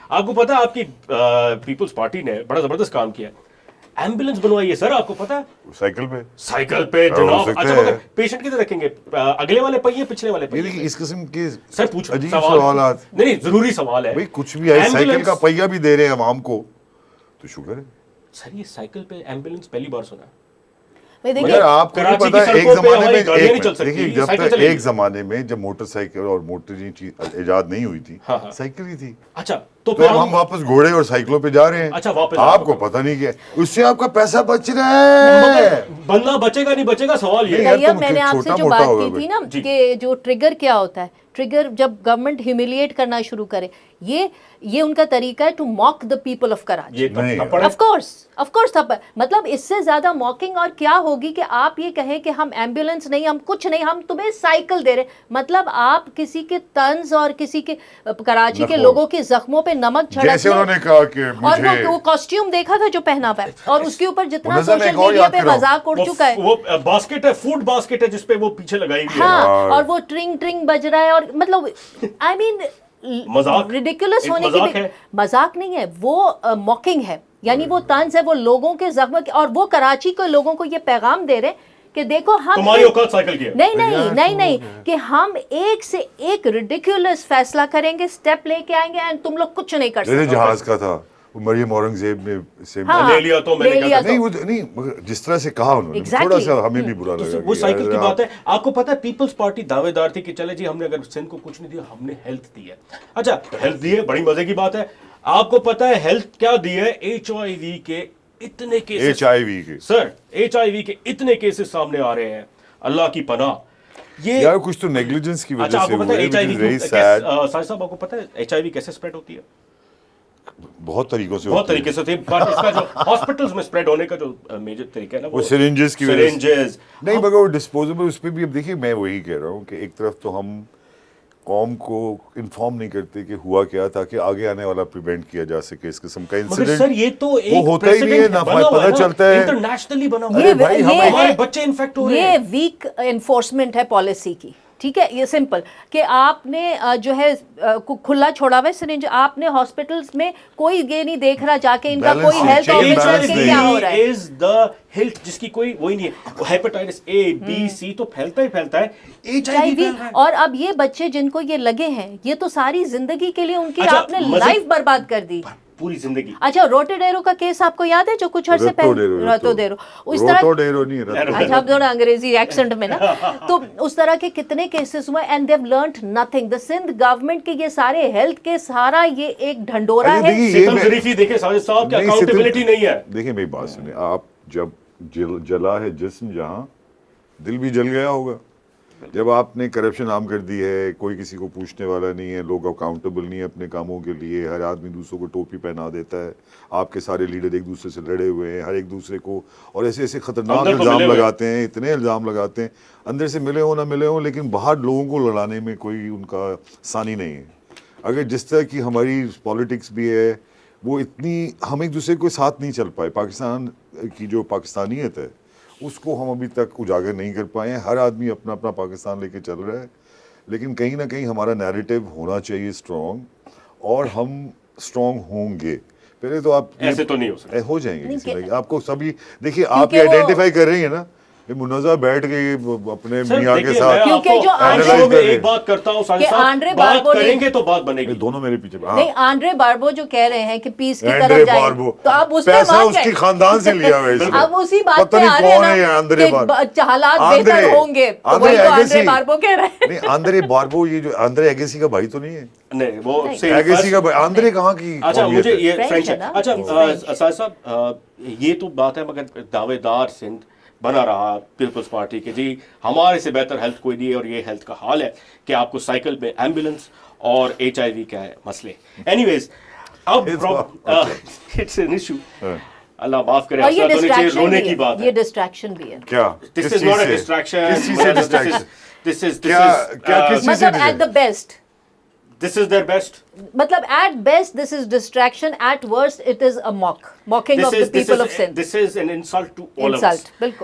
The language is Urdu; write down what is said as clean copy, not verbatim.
آپ کو پتا ہے آپ کی پیپلز پارٹی نے بڑا زبردست کام کیا ہے, ایمبولینس بنوائی ہے سر, آپ کو پتا ہے سائیکل پہ جناب. اچھا پیشنٹ کدھر رکھیں گے, اگلے والے پہیے پچھلے والے پہیے؟ اس قسم کے سر پوچھو عجیب سوالات. نہیں ضروری سوال ہے بھائی کچھ بھی ہے, سائیکل کا پہیہ بھی دے رہے ہیں عوام کو تو شکر ہے. سر یہ سائیکل پہ ایمبولینس پہلی بار سنا ہے. مگر آپ کو بھی پتا ہے ایک زمانے میں, دیکھیے جب تک ایک زمانے میں جب موٹر سائیکل اور موٹر ایجاد نہیں ہوئی تھی, سائیکل ہی تھی. اچھا تو ہم واپس گھوڑے اور سائیکلوں پہ جا رہے ہیں. اچھا واپس آپ کو پتہ نہیں کیا اس سے آپ کا پیسہ بچ رہا ہے. بننا بچے گا نہیں بچے گا, سوال یہ ہے. میں نے آپ سے جو بات کی تھی نا کہ جو ٹریگر کیا ہوتا ہے, ٹریگر جب گورنمنٹ ہیوملیٹ کرنا شروع کرے, یہ ان کا طریقہ ہے to mock the people of Karachi. Of course مطلب اس سے زیادہ موکنگ اور کیا ہوگی کہ آپ یہ کہیں کہ ہم ایمبولینس نہیں, ہم کچھ نہیں, ہم تمہیں سائیکل دے رہے. مطلب آپ کسی کے طنز اور کسی کے کراچی کے لوگوں کے زخموں پہ نمک چھڑک, جیسے انہوں نے کہا کہ اور وہ کاسٹیوم دیکھا تھا جو پہنا ہوا ہے, اور اس کے اوپر جتنا سوشل میڈیا پہ مذاق اڑ چکا ہے, وہ باسکٹ ہے, فوڈ باسکٹ ہے جس پہ وہ پیچھے لگائی ہوئی ہے, ہاں, اور وہ ٹرنگ ٹرنگ بج رہا ہے, اور مطلب آئی مین ریڈیکولس ہونے کی مذاق نہیں ہے, وہ موکنگ ہے. یعنی وہ طنز ہے, وہ لوگوں کے زخم, اور وہ کراچی کے لوگوں کو یہ پیغام دے رہے کہ دیکھو ہم تمہاری اوقات سائیکل کی ہے. نہیں کہ ہم ایک سے ایک ریڈیکولس فیصلہ کریں گے, سٹیپ لے کے آئیں گے, اینڈ تم لوگ کچھ نہیں کر سکتے. جہاز کا تھا مریم اورنگزیب نے لے لیا تو میں نے نہیں, مگر جس طرح سے کہا انہوں نے تھوڑا سا ہمیں بھی برا لگا. وہ سائیکل کی بات ہے. آپ کو پتا ہے پیپلز پارٹی دعوے دار تھی کہ چلے جی ہم نے اگر سندھ کو کچھ نہیں دیا, ہم نے ہیلتھ دی ہے. اچھا ہیلتھ دی ہے, بڑی مزے کی بات ہے. آپ کو پتا ہے ہیلتھ کیا دی ہے؟ HIV کے اتنے کیسز, سر HIV کے اتنے کیسز سامنے آ رہے ہیں, اللہ کی پناہ. یہ یار کچھ تو نیگلیجنس کی وجہ سے. آپ کو پتا ہے ساجد صاحب آپ کو پتا ہے HIV کیسے اسپریڈ ہوتی ہے؟ بہت طریقوں سے تھے, بٹ اس کا جو ہاسپٹلز میں اسپریڈ ہونے کا جو میجر طریقہ ہے نا, وہ سرنجز کی وجہ سے نہیں, مگر وہ ڈسپوزیبل اس پہ بھی. اب دیکھیے میں وہی کہہ رہا ہوں کہ ایک طرف تو ہم قوم کو انفارم نہیں کرتے کہ ہوا کیا, تاکہ آگے آنے والا پریونٹ کیا جا سکے اس قسم کا انسیڈنٹ. سر یہ تو ایک ہوتا ہی نہیں ہے, نہ پتہ چلتا ہے, انٹرنیشنلی بنا ہوا ہے, ہمارے بچے انفیکٹ ہو رہے ہیں. یہ ویک انفورسمنٹ ہے پالیسی کی, ٹھیک ہے, یہ سمپل کہ آپ نے جو ہے کھلا چھوڑا ہوا ہے سرنج, آپ نے ہاسپٹلس میں کوئی یہ نہیں دیکھ رہا جا کے ان کا کوئی ہیلتھ آفیسر کے کیا ہو رہا ہے. از دا ہیلتھ جس کی کوئی وہی نہیں ہے. ہیپاٹائٹس A B C تو پھیلتا ہی پھیلتا ہے, HIV. اور اب یہ بچے جن کو یہ لگے ہیں, یہ تو ساری زندگی کے لیے ان کی آپ نے لائف برباد کر دی, پوری زندگی. اچھا روٹوڈیرو کا کیس آپ کو یاد ہے جو کچھ عرصے پہلے, روٹوڈیرو اس طرح, اچھا اب تھوڑا انگریزی ایکسنٹ میں نا, تو اس طرح کے کتنے کیسز ہوئے, and they've learned nothing. The Sindh government کے یہ سارے ہیلتھ کے سارا یہ ایک ڈھنڈورا ہے. ستم ظریفی دیکھیں ساجد صاحب کی اکاؤنٹیبلٹی نہیں ہے. دیکھیں میری بات سنیں, آپ جب جلا ہے جسم جہاں, دل بھی جل گیا ہوگا. جب آپ نے کرپشن عام کر دی ہے, کوئی کسی کو پوچھنے والا نہیں ہے, لوگ اکاؤنٹیبل نہیں ہے اپنے کاموں کے لیے, ہر آدمی دوسروں کو ٹوپی پہنا دیتا ہے, آپ کے سارے لیڈر ایک دوسرے سے لڑے ہوئے ہیں, ہر ایک دوسرے کو اور ایسے ایسے خطرناک الزام لگاتے ہیں, اتنے الزام لگاتے ہیں, اندر سے ملے ہوں نہ ملے ہوں, لیکن باہر لوگوں کو لڑانے میں کوئی ان کا ثانی نہیں ہے. اگر جس طرح کی ہماری پالیٹکس بھی ہے, وہ اتنی ہم ایک دوسرے کے ساتھ نہیں چل پائے. پاکستان کی جو پاکستانیت ہے اس کو ہم ابھی تک اجاگر نہیں کر پائے ہیں. ہر آدمی اپنا اپنا پاکستان لے کے چل رہا ہے, لیکن کہیں نہ کہیں ہمارا نیریٹو ہونا چاہیے اسٹرانگ, اور ہم اسٹرانگ ہوں گے. پہلے تو آپ ایسے تو نہیں ہو سکتے, ہو جائیں گے کسی طرح. آپ کو سبھی دیکھیے, آپ یہ آئیڈینٹیفائی کر رہی ہیں نا, منازع بیٹھ کے اپنے میاں کے ساتھ, کیونکہ جو میں ایک بات کرتا ہوں ساجد صاحب, بات کریں گے تو بات بنے گی. دونوں میرے پیچھے. نہیں, آنڈرے باربو جو کہہ رہے ہیں کہ پیس کی طرف جائیں, تو آپ اس پہ اس کی خاندان سے لیا ہوا ہے. اب اسی بات پہ آ رہے ہیں کہ حالات بہتر ہوں گے, تو وہی تو آنڈرے باربو کہہ رہے ہیں. نہیں, آندرے باربو یہ جو آندرے ایگیسی کا بھائی تو نہیں ہے. نہیں, وہ ایگیسی کا بھائی. آندرے کہاں کی؟ اچھا مجھے یہ فرینچ ہے. اچھا ساجد صاحب یہ تو بات ہے, مگر دعوے دار سندھ بنا رہا پیپلز پارٹی کہ جی ہمارے سے بہتر ہیلتھ کوئی نہیں ہے, اور یہ ہیلتھ کا حال ہے کہ آپ کو سائیکل میں ایمبولینس اور HIV کا ہے مسئلے. اینی ویز اب اٹس این ایشو, اللہ معاف کرے, رونے کی بات ہے. یہ ڈسٹریکشن بھی ہے. کیا دس is not a distraction, this is مطلب at the best this is their best. مطلب at best this is distraction, at worst it is a mocking of the people of Sindh. This is an insult to all of us. بالکل.